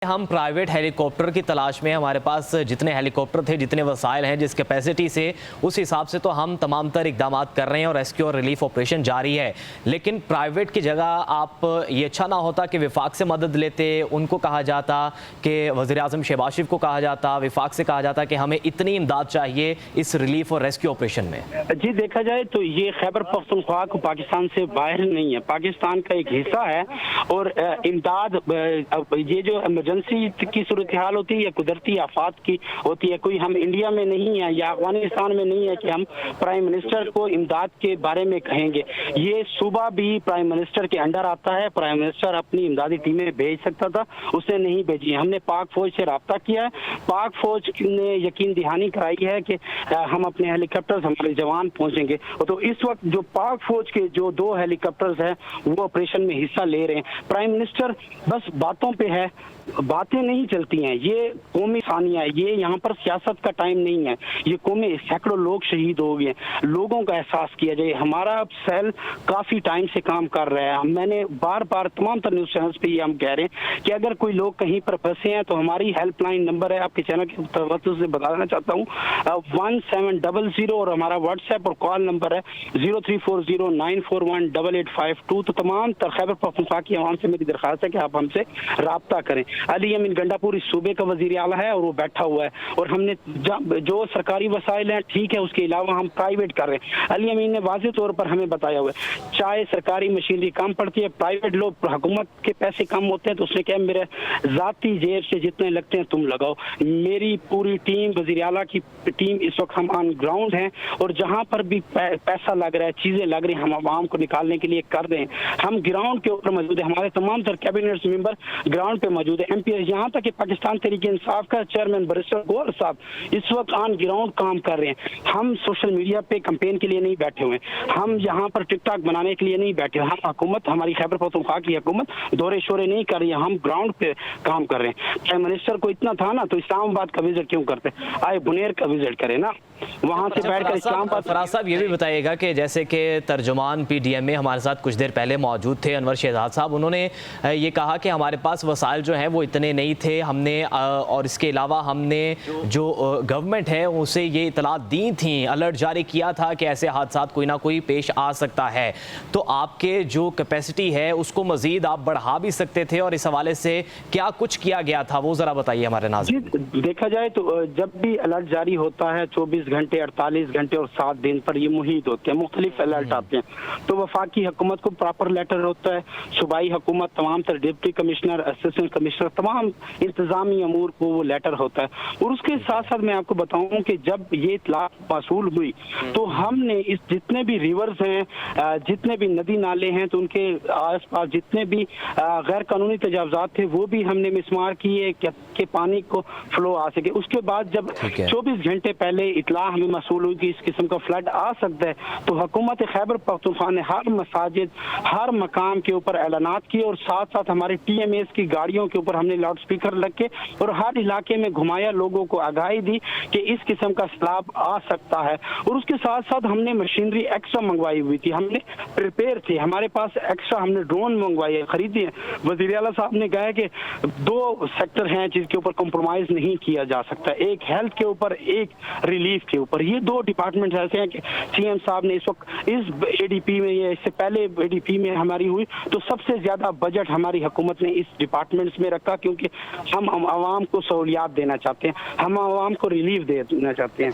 हम private helicopter की तलाश में, हमारे पास जितने हेलीकॉप्टर थे, जितने वसाइल हैं, जिस कैपेसिटी से, उस हिसाब से तो हम तमाम तर इकदाम कर रहे हैं और रेस्क्यू और रिलीफ ऑपरेशन जारी है। लेकिन प्राइवेट की जगह आप ये अच्छा ना होता कि विफाक से मदद लेते, उनको कहा जाता कि वज़ीर-ए-आज़म शहबाज शरीफ को कहा जाता, विफाक से कहा जाता कि हमें इतनी इमदाद चाहिए इस रिलीफ और रेस्क्यू ऑपरेशन में? जी, देखा जाए तो ये खैबर पख्तूनख्वा को पाकिस्तान से बाहर नहीं है, पाकिस्तान का एक हिस्सा है। और इमदाद, ये जो इमरजेंसी की सूरत हाल होती है या कुदरती आफात की होती है, कोई हम इंडिया में नहीं है या अफगानिस्तान में नहीं है कि हम प्राइम मिनिस्टर को इमदाद के बारे में कहेंगे। ये सूबा भी प्राइम मिनिस्टर के अंडर आता है। प्राइम मिनिस्टर अपनी इमदादी टीमें भेज सकता था, उसने नहीं भेजी। हमने पाक फौज से रब्ता किया है, पाक फौज ने यकीन दहानी कराई है कि हम अपने हेलीकॉप्टर्स, हमारे जवान पहुंचेंगे। तो इस वक्त जो पाक फौज के जो 2 हेलीकॉप्टर्स हैं वो ऑपरेशन में हिस्सा ले रहे हैं। प्राइम मिनिस्टर बस बातों पे है, बातें नहीं चलती हैं। ये कौमी सानिया है, ये यहाँ पर सियासत का टाइम नहीं है। ये कौमी, सैकड़ों लोग शहीद हो गए, लोगों का एहसास किया जाए। हमारा सेल काफी टाइम से काम कर रहा है। मैंने बार बार तमाम तर न्यूज चैनल्स पे ये हम कह रहे हैं कि अगर कोई लोग कहीं पर फंसे हैं तो हमारी हेल्पलाइन नंबर है, आपके चैनल के तवज्जो से बताना चाहता हूँ, 1700 और हमारा व्हाट्सएप और कॉल नंबर है 0340941885। तो तमाम तर खैबर पख्तूनख्वा की आवाम से मेरी दरख्वास्त है कि आप हमसे रब्ता करें। अली अमीन गंडापुर इस सूबे का वजीर आला है और वो बैठा हुआ है, और हमने जो सरकारी वसाइल हैं ठीक है, उसके अलावा हम प्राइवेट कर रहे हैं। अली अमीन ने वाज़ेह तौर पर हमें बताया हुआ है, चाहे सरकारी मशीनरी कम पड़ती है, प्राइवेट लोग, हुकूमत के पैसे कम होते हैं, तो उसने कहा मेरे जाती जेब से जितने लगते हैं तुम लगाओ। मेरी पूरी टीम, वजीर आला की टीम, इस वक्त हम ऑन ग्राउंड हैं और जहाँ पर भी पैसा लग रहा है, चीजें लग रही हैं, हम आवाम को निकालने के लिए कर रहे हैं। हम ग्राउंड के ऊपर मौजूद है, हमारे तमाम तर कैबिनेट मेंबर ग्राउंड पे मौजूद है। MP यहाँ तक कि पाकिस्तान तहरीक इंसाफ का चेयरमैन बैरिस्टर गोहर साहब इस वक्त ऑन ग्राउंड काम कर रहे हैं। हम सोशल मीडिया पे कैंपेन के लिए नहीं बैठे हुए, हम यहाँ पर टिकटॉक बनाने के लिए नहीं बैठे हुए। हम हुकूमत, हमारी खैबर पख्तूनख्वा की हुकूमत दौरे शोरे नहीं कर रही है, हम ग्राउंड पे काम कर रहे हैं। प्राइम मिनिस्टर को इतना था ना तो इस्लामाबाद का विजिट क्यों करते, आए बुनेर का विजिट करे ना, वहाँ से बैठकर इस्लामाबाद। फराज साहब ये भी बताइएगा कि जैसे कि तर्जुमान PDMA हमारे साथ कुछ देर पहले मौजूद थे, अनवर शहजाद साहब, उन्होंने ये कहा कि हमारे पास वसाइल जो हैं वो इतने नहीं थे, हमने और इसके अलावा हमने जो गवर्नमेंट है उसे ये इतलात दी थी, अलर्ट जारी किया था कि ऐसे हादसा कोई ना कोई पेश आ सकता है। तो आपके जो कैपेसिटी है उसको मजीद आप बढ़ा भी सकते थे, और इस हवाले से क्या कुछ किया गया था वो ज़रा बताइए हमारे नाज़रीन। देखा जाए तो जब भी अलर्ट जारी होता है 24 घंटे, 48 घंटे और 7 दिन पर ये मुहित होते हैं, मुख्तलिफ अलर्ट आते हैं, तो वफाकी हुकूमत को प्रॉपर लेटर होता है, सूबाई हुकूमत, तमाम तर डिप्टी कमिश्नर, असिस्टेंट कमिश्नर, तमाम इंतजामी अमूर को वो लेटर होता है। और उसके साथ साथ मैं आपको बताऊं कि जब ये इत्तलात मौसूल हुई तो हमने इस जितने भी रिवर्स हैं, जितने भी नदी नाले हैं, तो उनके आस पास जितने भी गैर कानूनी तजावुज़ात थे वो भी हमने मिसमार किए कि पानी को फ्लो आ सके। उसके बाद जब 24 घंटे पहले इत्तला हमें मौसूल हुई कि इस किस्म का फ्लड आ सकता है, तो हुकूमत खैबर पख्तूनख्वा ने हर मसाजिद, हर मकाम के ऊपर ऐलानात किए, और साथ साथ हमारे TMAs की गाड़ियों के ऊपर हमने लाउड स्पीकर लग के और हर इलाके में घुमाया, लोगों को आगाही दी कि इस किस्म का सैलाब आ सकता है। और उसके साथ साथ हमने मशीनरी एक्स्ट्रा मंगवाई हुई थी, हमने प्रिपेयर थे, हमारे पास एक्स्ट्रा हमने ड्रोन मंगवाई है, खरीदी है। वज़ीर आला साहब ने कहा कि 2 सेक्टर हैं जिसके ऊपर कॉम्प्रोमाइज नहीं किया जा सकता, एक हेल्थ के ऊपर, एक रिलीफ के ऊपर। ये 2 डिपार्टमेंट ऐसे हैं कि CM साहब ने इस वक्त इस ADP में, या इससे पहले ADP में हमारी हुई तो सबसे ज्यादा बजट हमारी हुकूमत ने इस डिपार्टमेंट्स में रखा, क्योंकि हम आवाम को सहूलियात देना चाहते हैं, हम आवाम को रिलीफ देना चाहते हैं।